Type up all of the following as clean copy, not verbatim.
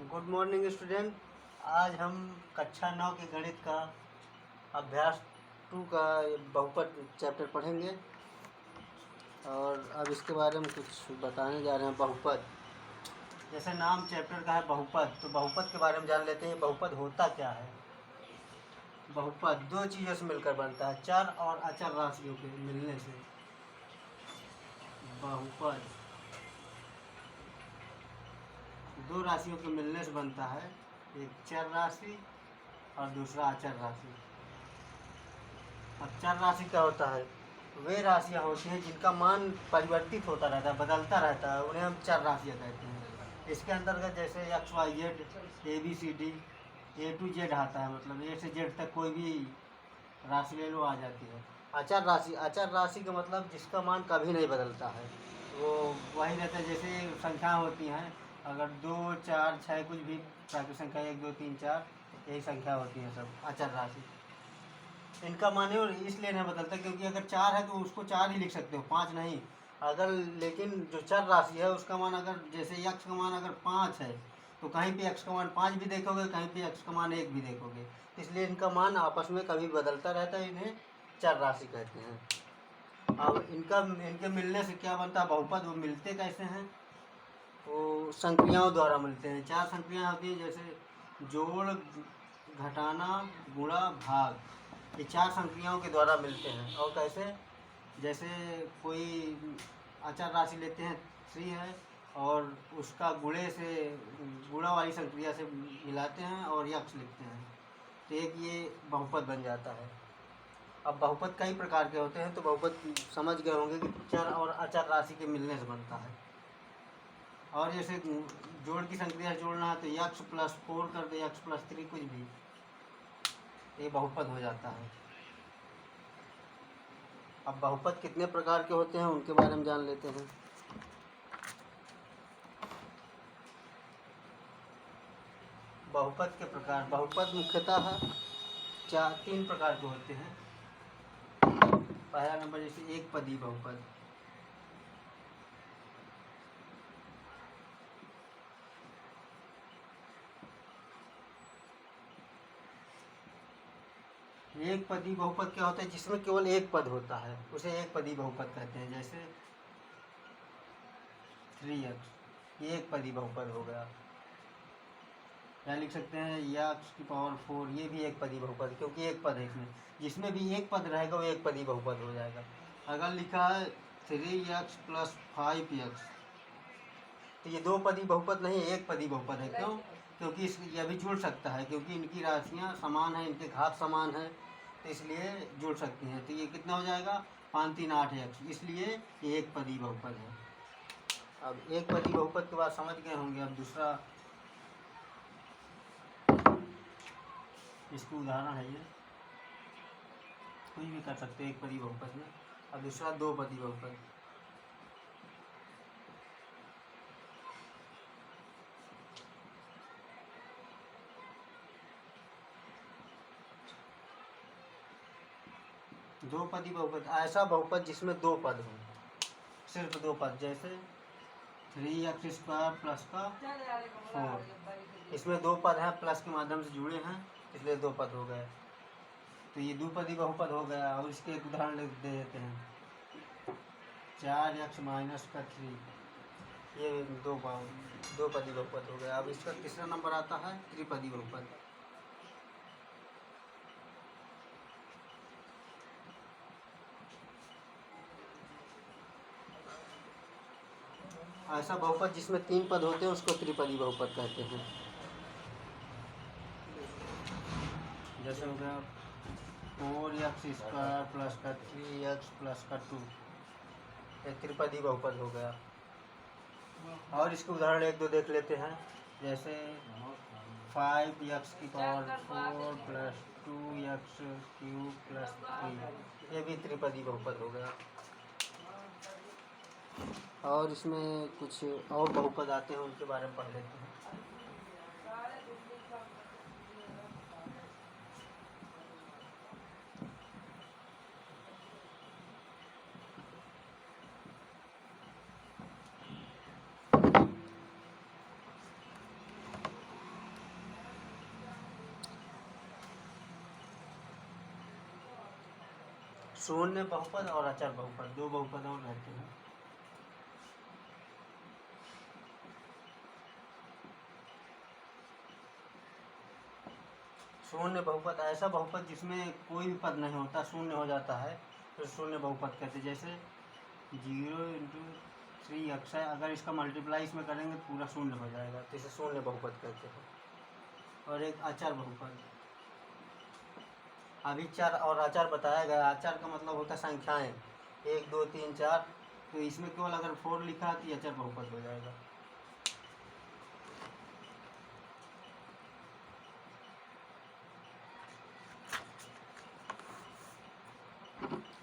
Good morning student. आज हम कक्षा 9 के गणित का अभ्यास 2 का बहुपद चैप्टर पढ़ेंगे और अब इसके बारे में कुछ बताने जा रहे हैं। बहुपद, जैसे नाम चैप्टर का है बहुपद, तो बहुपद के बारे में जान लेते हैं। बहुपद होता क्या है। बहुपद दो चीज़ों से मिलकर बनता है, चर और अचर राशियों के मिलने से बहुपद दो राशियों के मिलने से बनता है, एक चर राशि और दूसरा अचर राशि। अब चर राशि क्या होता है? वे राशियाँ होती हैं जिनका मान परिवर्तित होता रहता है, बदलता रहता है, उन्हें हम चर राशियाँ कहते हैं। इसके अंतर्गत जैसे X Y Z, A B C D, A to Z आता है, मतलब ए से जेड तक कोई भी राशि ले लो आ जाती है। अचर राशि का मतलब जिसका मान कभी नहीं बदलता है, वो वही रहता है। जैसे संख्या होती हैं, अगर 2 4 6 कुछ भी प्राकृतिक संख्या 1 2 3 4 यही संख्या होती है सब अचर राशि। इनका मान इसलिए नहीं बदलता क्योंकि अगर 4 है तो उसको 4 ही लिख सकते हो, 5 नहीं। अगर लेकिन जो चर राशि है उसका मान अगर जैसे x का मान अगर 5 है तो कहीं पे x का मान 5 भी देखोगे, कहीं पे x का मान 1 भी देखोगे, इसलिए इनका मान आपस में कभी बदलता रहता है। इन्हें चर राशि कहते हैं। अब इनके मिलने से क्या बनता है बहुपद। वो मिलते कैसे हैं? वो संक्रियाओं द्वारा मिलते हैं। 4 संक्रियाएँ होती हैं, जैसे जोड़, घटाना, गुणा, भाग, ये 4 संक्रियाओं के द्वारा मिलते हैं। और कैसे? जैसे कोई अचर राशि लेते हैं 3 है और उसका गुणा वाली संक्रिया से मिलाते हैं और यक्ष लिखते हैं, तो एक ये बहुपद बन जाता है। अब बहुपद कई प्रकार के होते हैं, तो बहुपद समझ गए होंगे कि चर और अचर राशि के मिलने से बनता है। और जैसे जोड़ की संक्रिया जोड़ना है तो यक्ष प्लस 4 कर दे, यक्ष प्लस 3 कुछ भी, ये बहुपद हो जाता है। अब बहुपद कितने प्रकार के होते हैं उनके बारे में जान लेते हैं। बहुपद के प्रकार, बहुपद मुख्यतः 3 प्रकार के होते हैं। पहला नंबर जैसे एक पदी बहुपद। एक पदी बहुपद क्या होता है? जिसमें केवल एक पद होता है, उसे एक पदी बहुपद कहते हैं। जैसे 3x, ये एक पदी बहुपद हो गया। या लिख सकते हैं x की पावर 4, ये भी एक पदी बहुपद, क्योंकि एक पद है इसमें। जिसमें भी एक पद रहेगा वो एक पदी बहुपद हो जाएगा। अगर लिखा है 3x प्लस 5x, तो ये दो पदी बहुपद नहीं, एक पदी बहुपद है। क्यों? क्योंकि यह भी जुड़ सकता है, क्योंकि इनकी राशियाँ समान हैं, इनके घात समान है, तो इसलिए जुड़ सकती हैं। तो ये कितना हो जाएगा? 5 3 8x, इसलिए ये एक पदी बहुपद है। अब एक पदी बहुपद के बाद समझ गए होंगे। अब दूसरा इसको उदाहरण है, ये कुछ भी कर सकते हैं एक पदी बहुपद में। अब दूसरा दो पदी बहुपद। दो पदी बहुपद ऐसा बहुपद जिसमें दो पद हों, सिर्फ दो पद। जैसे 3x स्क्वायर प्लस का 4, इसमें दो पद हैं, प्लस के माध्यम से जुड़े हैं, इसलिए दो पद हो गए, तो ये द्विपदी बहुपद हो गया। और इसके एक उदाहरण दे देते हैं, 4x माइनस का 3, ये दो पदी बहुपद हो गया। अब इसका तीसरा नंबर आता है त्रिपदी बहुपद। ऐसा बहुपद जिसमें 3 पद होते हैं उसको त्रिपदी बहुपद कहते हैं। जैसे हो गया 4x स्क्वायर प्लस का 3x प्लस का 2, ये त्रिपदी बहुपद हो गया। और इसके उदाहरण एक दो देख लेते हैं। जैसे 5x की power 4 plus 2x cube plus 3, ये भी त्रिपदी बहुपद हो गया। और इसमें कुछ और बहुपद आते हैं, उनके बारे में पढ़ लेते हैं। शून्य बहुपद और अचर बहुपद, दो बहुपद और रहते हैं। शून्य बहुपद ऐसा बहुपद जिसमें कोई भी पद नहीं होता, शून्य हो जाता है, तो शून्य बहुपद कहते हैं। जैसे 0 × 3x है, अगर इसका मल्टीप्लाई इसमें करेंगे तो पूरा शून्य हो जाएगा, तो इसे शून्य बहुपद कहते हैं। और एक अचर बहुपद, अभी चर और अचर बताया गया। अचर का मतलब होता है संख्याएं, 1 2 3 4, तो इसमें केवल अगर 4 लिखा है तो ये अचर बहुपद हो जाएगा।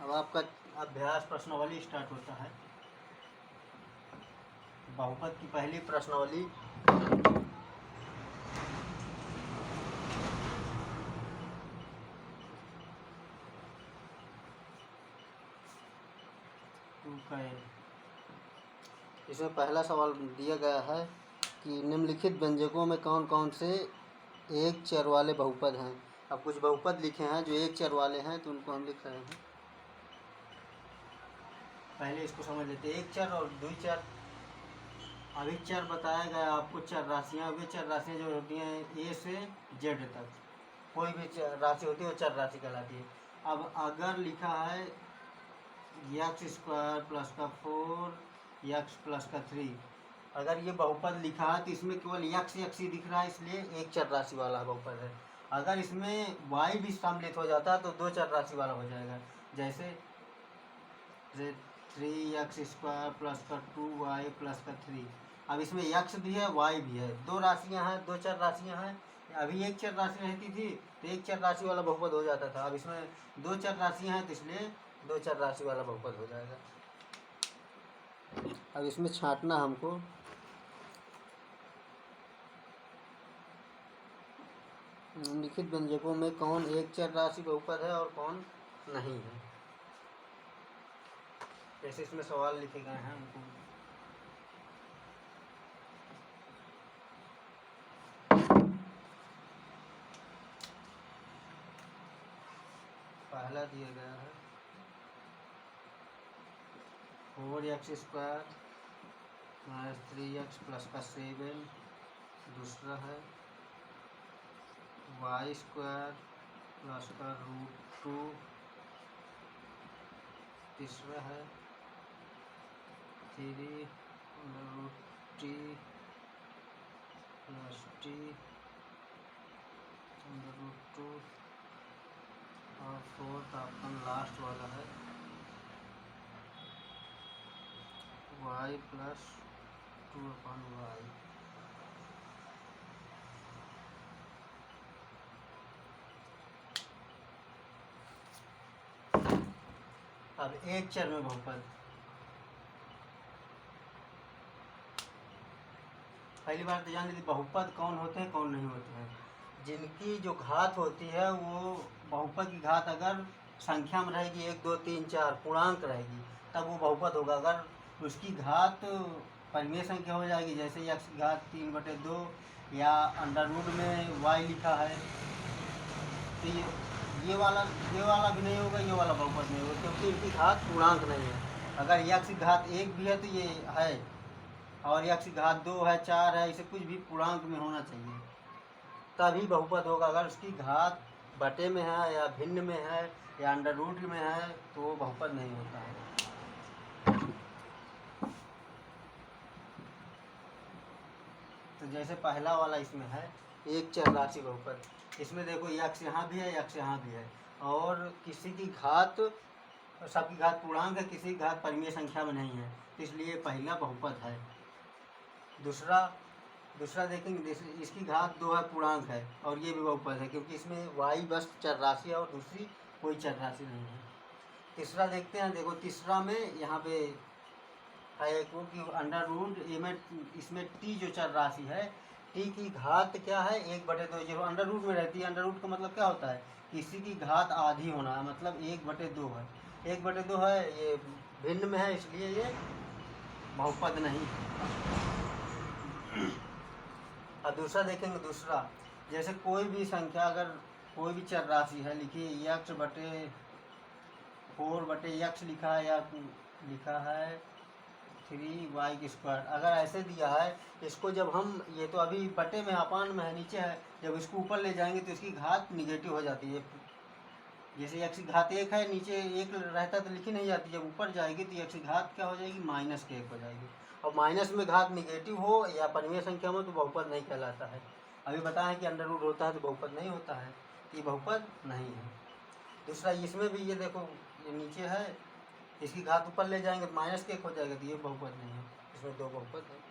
अब आपका अभ्यास प्रश्नावली स्टार्ट होता है। बहुपद की पहली प्रश्नावली, इसमें पहला सवाल दिया गया है कि निम्नलिखित व्यंजकों में कौन कौन से एक चर वाले बहुपद हैं। अब कुछ बहुपद लिखे हैं जो एक चर वाले हैं, तो उनको हम लिख रहे हैं। पहले इसको समझ लेते हैं, एक चर और द्विचर। अभी चर बताया गया आपको, चर राशियाँ। वे चर राशियाँ जो होती हैं ए से जेड तक, कोई भी राशि होती है वो चर राशि कहलाती है। अब अगर लिखा है x² प्लस का 4 x प्लस का 3, अगर ये बहुपद लिखा है तो इसमें केवल x ही दिख रहा है, इसलिए एक चर राशि वाला बहुपद है। अगर इसमें y भी सम्मिलित हो जाता है तो दो चर राशि वाला हो जाएगा। जैसे 3x² प्लस का 2y प्लस का 3, अब इसमें x भी है y भी है, दो राशियां हैं, दो चर राशियां हैं। अभी एक चर राशि रहती थी तो एक चर राशि वाला बहुपद हो जाता था, अब इसमें दो चर राशियां हैं तो इसलिए दो चर राशि वाला बहुपद हो जाएगा। अब इसमें छांटना हमको, निम्नलिखित व्यंजकों में कौन एक चर राशि बहुपद है और कौन नहीं है। जैसे इसमें सवाल लिखे गए हैं उनको पहला दिया गया है 4x² माइनस 3x प्लस का 7, दूसरा है y² प्लस का √2, तीसरा है 3 √t प्लस t √2, और फोर्थ आपका लास्ट वाला है y प्लस 2/y। अब एक चर में बहुपद, पहली बार तो जान लीजिए बहुपद कौन होते हैं कौन नहीं होते हैं। जिनकी जो घात होती है वो बहुपद की घात अगर संख्या में रहेगी 1 2 3 4 पूर्णांक रहेगी तब वो बहुपद होगा। अगर उसकी घात परिमेय संख्या हो जाएगी, जैसे x की घात 3/2 या अंडर रूट में y लिखा है, तो ये वाला भी नहीं होगा, ये वाला बहुपद नहीं होगा, क्योंकि इनकी घात पूर्णांक नहीं है। अगर x की घात 1 भी है तो ये है, और x की घात 2 है 4 है, इसे कुछ भी पूर्णांक में होना चाहिए तभी बहुपद होगा। अगर उसकी घात बटे में है या भिन्न में है या अंडर रूट में है तो वो बहुपद नहीं होता है। तो जैसे पहला वाला इसमें है एक चर राशि बहुपद, इसमें देखो x यहाँ भी है x यहाँ भी है, और किसी की घात, सबकी घात पूर्णांक है, किसी की घात परिमेय संख्या में नहीं है, इसलिए पहला बहुपद है। दूसरा देखेंगे, इसकी घात 2 है, पूर्णांक है, और ये भी बहुपद है क्योंकि इसमें y बस चर राशि है और दूसरी कोई चर राशि नहीं है। तीसरा देखते हैं, देखो तीसरा में यहाँ पे है कि अंडर रूट इसमें t जो चर राशि है, t की घात क्या है 1/2, अंडर रूट में रहती है। अंडर रूट का मतलब क्या होता है, किसी की घात आधी होना है, मतलब 1/2 है, 1/2 है, ये भिन्न में है इसलिए ये बहुपद नहीं है। अब दूसरा देखेंगे, दूसरा जैसे कोई भी संख्या, अगर कोई भी चर राशि है, लिखिए x/2 4/x लिखा है या लिखा है 3y²। अगर ऐसे दिया है इसको, जब हम ये तो अभी बटे में अपान में है, नीचे है, जब इसको ऊपर ले जाएंगे तो इसकी घात निगेटिव हो जाती है। जैसे x की घात 1 है, नीचे 1 रहता तो लिखी नहीं जाती, जब ऊपर जाएगी तो x की घात क्या हो जाएगी, -1 हो जाएगी। और माइनस में घात निगेटिव हो या परिमेय संख्या में तो बहुपद नहीं कहलाता है। अभी बताएं कि अंडर रूट होता है तो बहुपद नहीं होता है, ये बहुपद नहीं है। दूसरा इसमें भी ये देखो, ये नीचे है, इसकी घात ऊपर ले जाएंगे तो -1 हो जाएगा, तो ये बहुपद नहीं है, इसमें दो बहुपद है।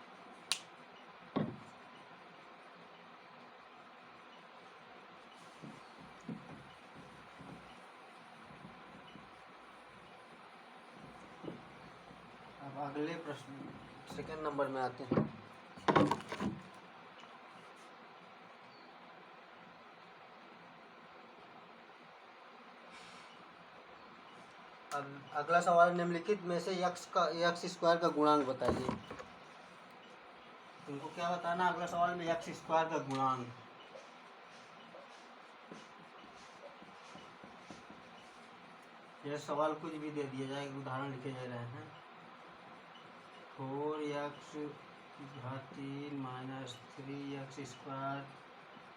अब अगले प्रश्न सेकंड नंबर में आते हैं। अब अगला सवाल, निम्नलिखित में से x² का गुणांक बताइए। तुमको क्या बताना अगला सवाल में, x² का गुणांक। यह सवाल कुछ भी दे दिया जाए, उदाहरण लिखे जा रहे हैं। 4x की घात 3 -3x²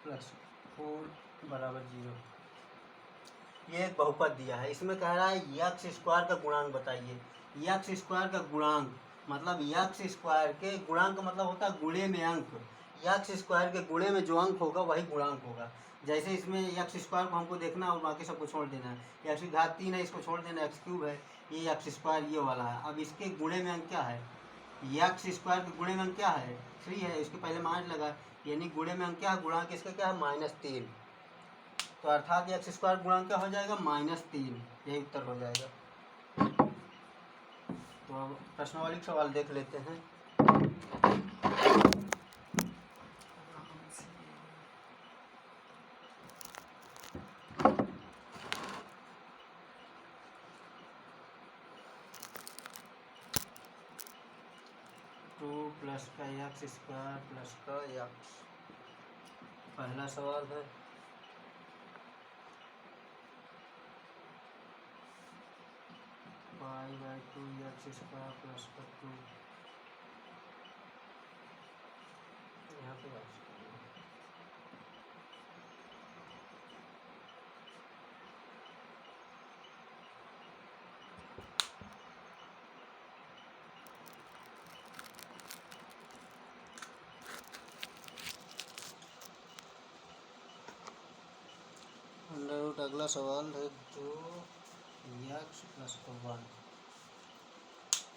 + 4 = 0। ये एक बहुपद दिया है, इसमें कह रहा है x² का गुणांक बताइए। x² का गुणांक मतलब x² के गुणांक का मतलब होता है गुणे में अंक। x² के गुणे में जो अंक होगा वही गुणांक होगा। जैसे इसमें x² को हमको देखना और बाकी सबको छोड़ देना है। x की घात 3 है, इसको छोड़ देना, x³ है, ये x² ये वाला है। अब इसके गुणे में अंक क्या है, x² के गुणे में अंक क्या है, 3 है, इसके पहले माइनस लगा, यानी गुणे में अंक क्या है, गुणांक इसका क्या है, -3। तो अर्थात x² गुणांक क्या हो जाएगा, -3। यही उत्तर हो जाएगा। तो अब प्रश्नावली सवाल देख लेते हैं। +2 का x² + का x। पहला सवाल है, π/2 x² + का 2। यहाँ पे अगला सवाल है 2x + 1।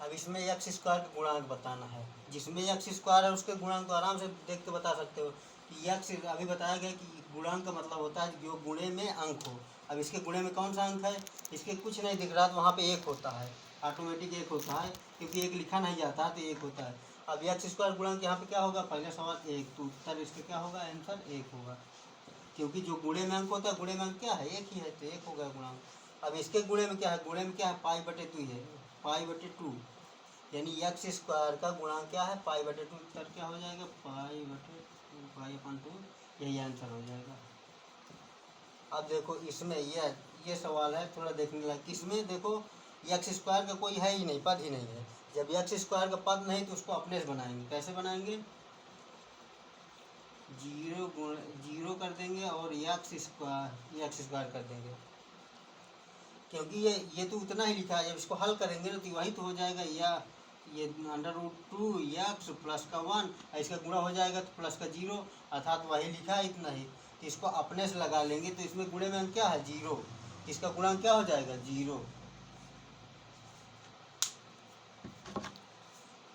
अब इसमें x² का गुणांक बताना है। जिसमें x² है उसके गुणांक तो आराम से देख के बता सकते हो कि x, अभी बताया गया कि गुणांक का मतलब होता है जो गुणे में अंक हो। अब इसके गुणे में कौन सा अंक है, इसके कुछ नहीं दिख रहा तो वहाँ पे 1 होता है, ऑटोमेटिक 1 होता है, क्योंकि 1 लिखा नहीं जाता तो 1 होता है। अब x² गुणांक यहाँ पे क्या होगा, पहले सवाल 1, तो उत्तर इसका क्या होगा, आंसर 1 होगा, क्योंकि जो गुणे में अंक होता है, गुणे में अंक क्या है, 1 ही है, तो 1 हो गया गुणांक। अब इसके गुणे में क्या है, गुणे में क्या है, π/2 है, π/2, यानी x² का गुणांक क्या है, π/2। उत्तर क्या हो जाएगा, π/2, यही आंसर हो जाएगा। अब देखो इसमें ये सवाल है थोड़ा देखने लगा, किसमें देखो x² का कोई है ही नहीं, पद ही नहीं है। जब x² का पद नहीं तो उसको अपने से बनाएंगे, कैसे बनाएंगे, 0 कर देंगे और x² कर देंगे, क्योंकि ये तो उतना ही लिखा है। जब इसको हल करेंगे ना तो वही तो हो जाएगा, या ये √2x + का 1, इसका गुणा हो जाएगा तो प्लस का 0, अर्थात वही लिखा है इतना ही। तो इसको अपने से लगा लेंगे, तो इसमें गुणे में अंक क्या है, 0, इसका गुणांक क्या हो जाएगा, 0।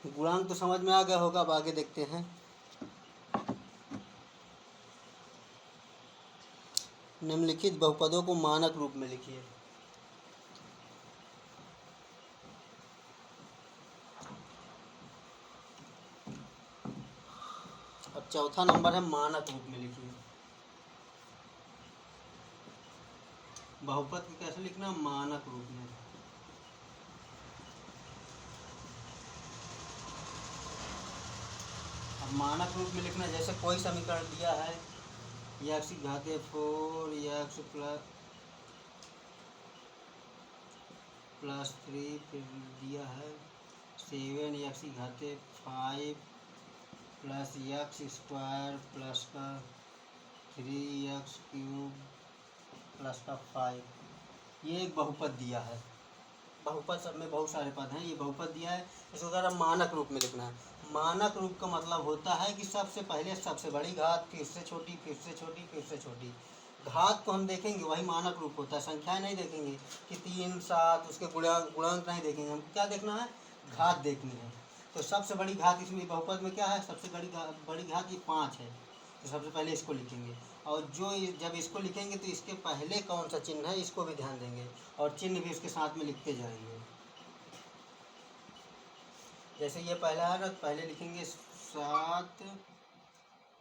गुणांक तो समझ में आ गया होगा, अब आगे देखते हैं। निम्नलिखित बहुपदों को मानक रूप में लिखिए। अब चौथा नंबर है मानक रूप में लिखिए। बहुपद को कैसे लिखना, मानक रूप में। अब मानक रूप में लिखना, जैसे कोई समीकरण दिया है, x की घात 4x + प्लस 3 फिर दिया है 7 की घाते 5 प्लस एक्स स्क्वायर प्लस का 3x³ प्लस का 5। ये एक बहुपद दिया है। बहुपद सब में बहुत सारे पद हैं, ये बहुपद दिया है। इसको अगर मानक रूप में लिखना है, मानक रूप का मतलब होता है कि सबसे पहले सबसे बड़ी घात, फिर से छोटी, फिर से छोटी, फिर से छोटी। घात को हम देखेंगे वही मानक रूप होता है, संख्याएं नहीं देखेंगे कि 3 7 उसके गुणांक नहीं देखेंगे। हम क्या देखना है, घात देखनी है। तो सबसे बड़ी घात इसमें बहुपद में क्या है, सबसे बड़ी घात ये 5 है। तो सबसे पहले इसको लिखेंगे, और जब इसको लिखेंगे तो इसके पहले कौन सा चिन्ह है इसको भी ध्यान देंगे, और चिन्ह भी इसके साथ में लिखते जाएंगे। जैसे ये पहला है ना, पहले लिखेंगे 7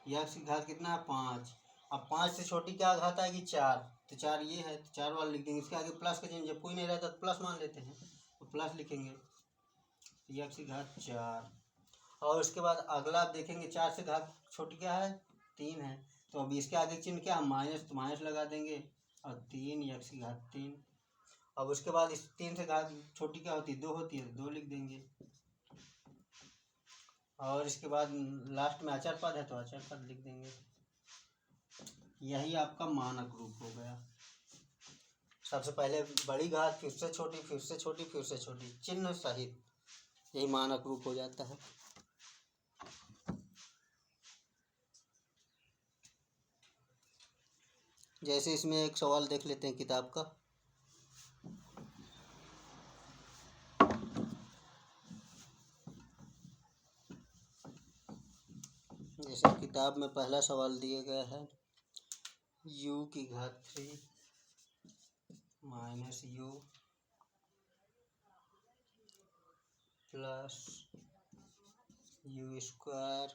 एक्स की घात कितना है 5। अब 5 से छोटी क्या घात आएगी 4, तो 4 ये है तो 4 वाला लिख देंगे। इसके आगे प्लस का चिन्ह, जब कोई नहीं रहता तो प्लस मान लेते हैं, तो प्लस लिखेंगे एक्स की घात 4। और उसके बाद अगला आप देखेंगे 4 से घात छोटी क्या है 3 है, तो अब इसके आगे चिन्ह क्या माइनस, तो माइनस लगा देंगे और 3 एक्स की घात 3। अब उसके बाद इस 3 से घात छोटी क्या होती है 2 होती है, तो 2 लिख देंगे। और इसके बाद लास्ट में अचर पद है तो अचर पद लिख देंगे। यही आपका मानक रूप हो गया। सबसे पहले बड़ी घात, फिर से छोटी, फिर से छोटी, फिर से छोटी, चिन्ह सहित, यही मानक रूप हो जाता है। जैसे इसमें एक सवाल देख लेते हैं किताब का। जैसे किताब में पहला सवाल दिया गया है u की घात 3 minus u plus u square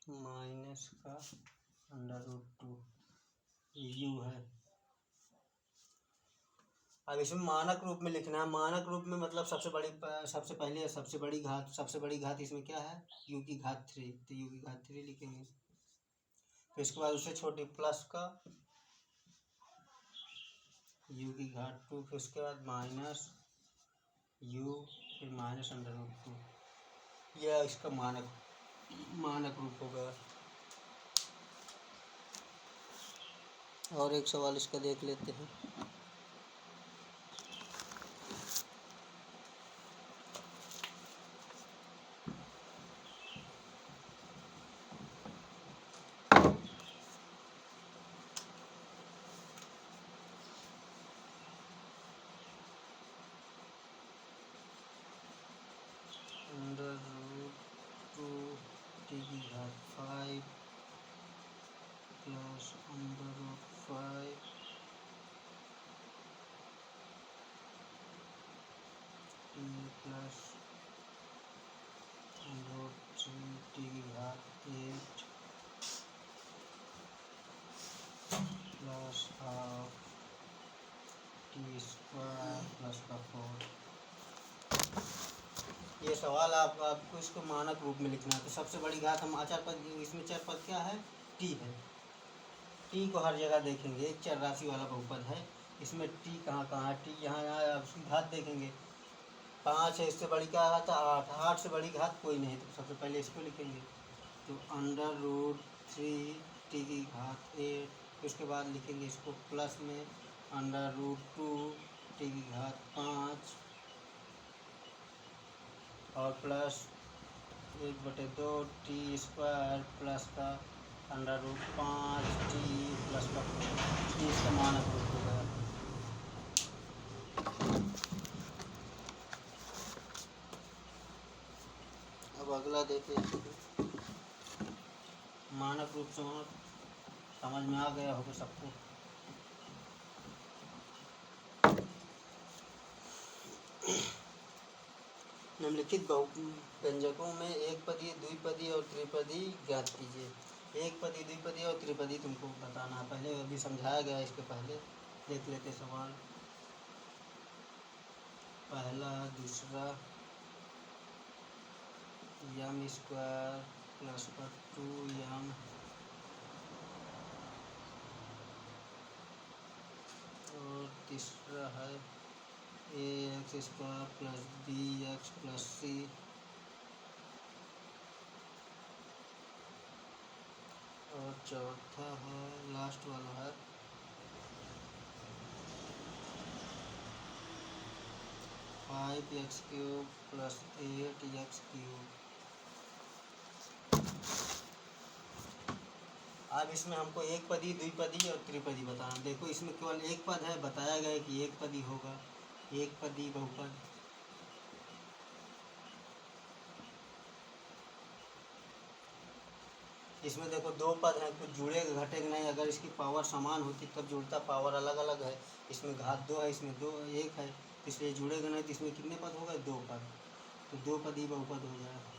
minus का √2, ये u है। अब इसमें मानक रूप में लिखना है। मानक रूप में मतलब सबसे पहले सबसे बड़ी घात इसमें क्या है u की घात 3, तो u की घात 3 लिखेंगे। फिर इसके बाद उससे छोटी प्लस का u की घात 2, फिर उसके बाद माइनस u, फिर माइनस √2। यह इसका मानक रूप हो गया। और एक सवाल इसका देख लेते हैं। √2 t की घात 5 प्लस √5 t प्लस √3 t की घात 8 plus half T square plus का 4। ये सवाल आपको इसको मानक रूप में लिखना है। तो सबसे बड़ी घात हम अचर पद, इसमें चर पद क्या है टी है। टी को हर जगह देखेंगे, एक चर राशि वाला बहुपद है। इसमें टी कहाँ कहाँ है, टी यहाँ यहाँ उसकी घात देखेंगे 5 है, इससे बड़ी क्या घात है 8, 8 से बड़ी घात कोई नहीं, तो सबसे पहले इसको लिखेंगे। तो √3 टी की घात 8, उसके बाद लिखेंगे इसको प्लस में √2 टी की घात 5 और प्लस 1/2 टी स्क्वायर प्लस का √5 टी प्लस का 4। ये इसका मानक रूप हो गया। अब अगला देखिए, मानक रूप से समझ में आ गया होगा सबको। निम्नलिखित व्यंजकों में एक पदी, द्विपदी और त्रिपदी ज्ञात कीजिए। एक पदी, द्विपदी और त्रिपदी तुमको बताना है। पहले अभी समझाया गया, इसके पहले देख लेते सवाल। पहला दूसरा यम स्क्वायर प्लस का 2m तीसरा है a x square plus b x plus c, और चौथा है लास्ट वाला है 5x³ प्लस 8x³। अब इसमें हमको एक पदी, द्विपदी और त्रिपदी बताना। देखो इसमें केवल एक पद है, बताया गया है कि एक पदी होगा, एक पदी बहुपद। इसमें देखो दो पद हैं, कुछ जुड़ेगा घटेगा नहीं, अगर इसकी पावर समान होती तब जुड़ता, पावर अलग अलग है, इसमें घात 2 है, इसमें 2 1 है, इसलिए जुड़ेगा नहीं, तो इसमें कितने पद हो गए, 2 पद, तो 2 पद ही बहुपद हो जाएगा।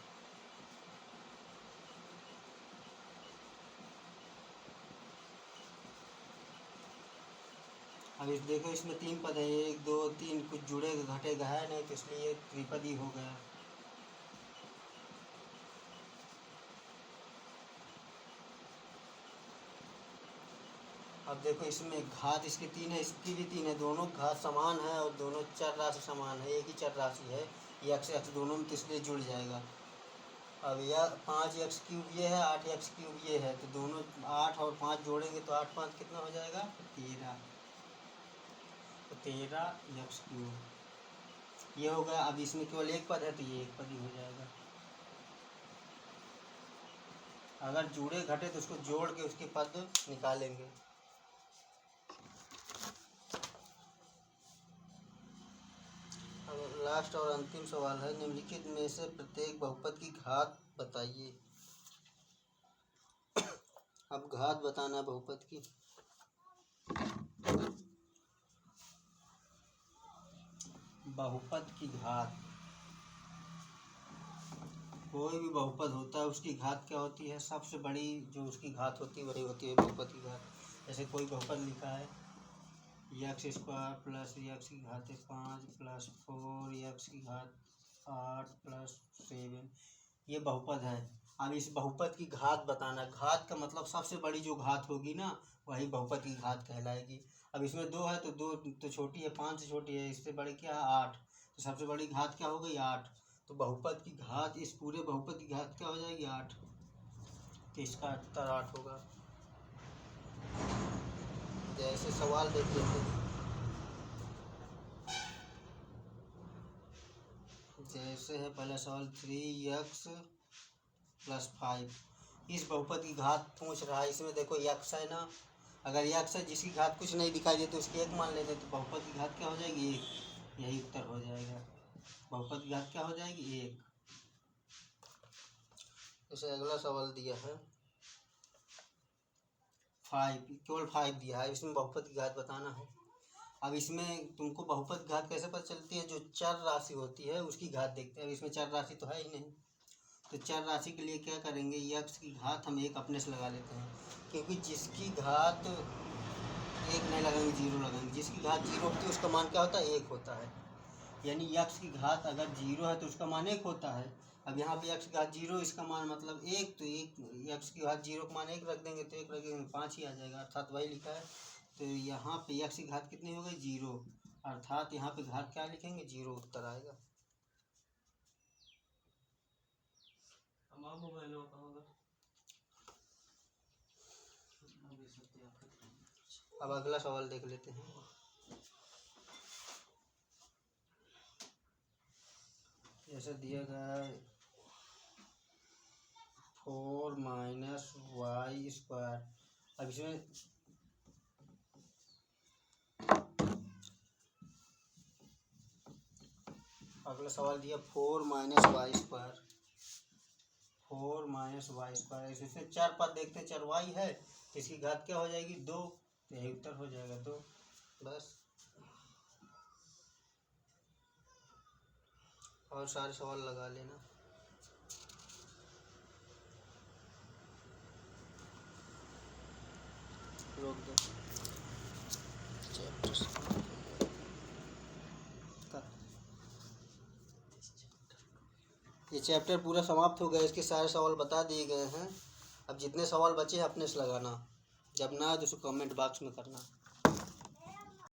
अब इस देखो इसमें 3 पद है, 1 2 3, कुछ जुड़ेगा घटेगा है नहीं, तो इसलिए ये त्रिपदी हो गया। अब देखो इसमें घात इसकी 3 है, इसकी भी 3 है, दोनों घात समान है और दोनों चर राशि समान है, एक ही चर राशि है, एक्स एक्स दोनों में, तो इसलिए जुड़ जाएगा। अब यह 5x³ ये है, 8x³ ये है, तो दोनों 8 और 5 जोड़ेंगे तो 8 5 कितना हो जाएगा, 13, तो 13x³ ये हो गया। अब इसमें केवल एक पद है तो ये एक पद ही हो जाएगा। अगर जुड़े घटे तो उसको जोड़ के उसके पद निकालेंगे। अब लास्ट और अंतिम सवाल है, निम्नलिखित में से प्रत्येक बहुपद की घात बताइए। अब घात बताना बहुपद की। बहुपद की घात, कोई भी बहुपद होता है उसकी घात क्या होती है, सबसे बड़ी जो उसकी घात होती है वही होती है बहुपद की घात। जैसे कोई बहुपद लिखा है x² प्लस x की घात 5 प्लस 4x की घात 8 प्लस 7, ये बहुपद है। अब इस बहुपद की घात बताना, घात का मतलब सबसे बड़ी जो घात होगी ना वही बहुपद की घात कहलाएगी। अब इसमें 2 है तो 2 तो छोटी है, 5 से छोटी है, इससे बड़ी क्या है 8, तो सबसे बड़ी घात क्या हो गई 8, तो बहुपद की घात, इस पूरे बहुपद की घात क्या हो जाएगी 8, तो इसका उत्तर 8 होगा। जैसे सवाल देख लेते हैं, जैसे है पहला सवाल 3x प्लस 5, इस बहुपद की घात पूछ रहा है। इसमें देखो x है ना, अगर x है जिसकी घात कुछ नहीं दिखाई दे तो उसकी 1 मान लेते, तो बहुपद की घात क्या हो जाएगी 1, यही उत्तर हो जाएगा। बहुपद की घात क्या हो जाएगी 1। जैसे अगला सवाल दिया है 5, केवल 5 दिया है, इसमें बहुपद की घात बताना है। अब इसमें तुमको बहुपद की घात कैसे पता चलती है, जो चर राशि होती है उसकी घात देखते हैं। अब इसमें चर राशि तो है ही नहीं, तो चर राशि के लिए क्या करेंगे, x की घात हम 1 अपने से लगा लेते हैं, क्योंकि जिसकी घात 1 नहीं लगाएंगे 0 लगाएंगे, जिसकी घात 0 होती है उसका मान क्या होता है 1 होता है, यानी x की घात अगर 0 है तो उसका मान 1 होता है। अब यहाँ पे x की घात 0, इसका मान मतलब 1, तो 1 x की घात 0 का मान 1 रख देंगे तो 1 रखेंगे 5 ही आ जाएगा, अर्थात वही लिखा है। तो यहाँ पे x की घात कितनी हो गई 0, अर्थात यहाँ पे घात क्या लिखेंगे 0, उत्तर आएगा। अब अगला सवाल देख लेते हैं। जैसे दिया गया है 4 माइनस वाई स्क्वायर, अब इसमें अगला सवाल दिया 4 minus Y square, 4 minus Y square, इसमें 4 पद देखते हैं, 4 वाई है तो इसकी घात क्या हो जाएगी 2, तो यही उत्तर हो जाएगा 2, बस। और सारे सवाल लगा लेना। रोक दो, ये चैप्टर पूरा समाप्त हो गया, इसके सारे सवाल बता दिए गए हैं। अब जितने सवाल बचे हैं अपने से लगाना, जब ना तो उसको कमेंट बॉक्स में करना।